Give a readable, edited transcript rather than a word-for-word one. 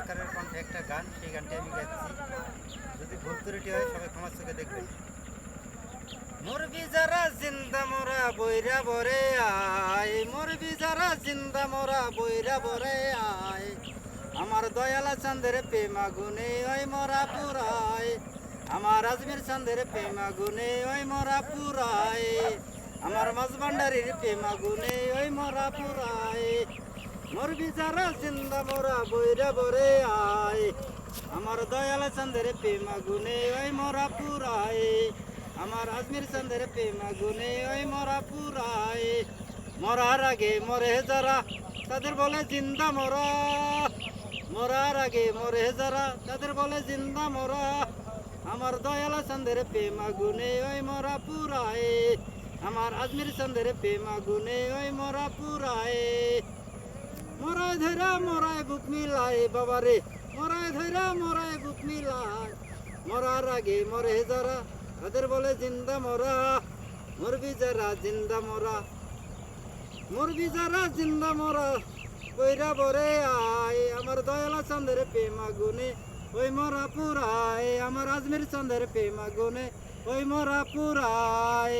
সরকারের কণ্ঠে একটা গান, সেই গানটি আমি গাচ্ছি। যদি ভুল ত্রুটি হয় সবাই ক্ষমার চোখে দেখবেন। মুরবি যারা জিন্দা মোরা বইরা বরে আয়, মুরবি যারা জিন্দা মোরা বইরা বরে আয়, আমার দয়ালা চাঁদের প্রেমা গুনে ওই মোরা পুরায়, আমার আজমির চাঁদের প্রেমা গুনে ওই মোরা পুরায়, আমার মাঝভান্ডারির প্রেমা গুনে ওই মোরা পুরায়, মুরবি যারা জিন্দা মোরা বইরা বরে আয়, আমার দয়ালা চাঁদের প্রেমা গুনে ওই মোরা পুরায়, আমার আজমির চাঁদের প্রেমা গুনে ওই মোরা পুরায়, মরার আগে মরে যারা তাদের বলে জিন্দা মোরা, মরার আগে মরে যারা তাদের বলে জিন্দা মোরা, আমার দয়ালা চাঁদের প্রেমা গুনে ওই মোরা পুরায়, আমার আজমির চাঁদের প্রেমা গুনে ওই মোরা পুরায়, মরায় ধৈরা মরায় বুক মিলায় বাবারে, মরায় ধৈরা মরায় বুক মিলায়, মরার আগে মরে যারা তাদের বলে জিন্দা মোরা, মরবি যারা জিন্দা মোরা, মরবি যারা জিন্দা মোরা বইরা বরে আয়, আমার দয়ালা চাঁদের প্রেমা গুনে ওই মোরা পুরায়, আমার আজমির চাঁদের প্রেমা গুনে ওই মোরা পুরায়।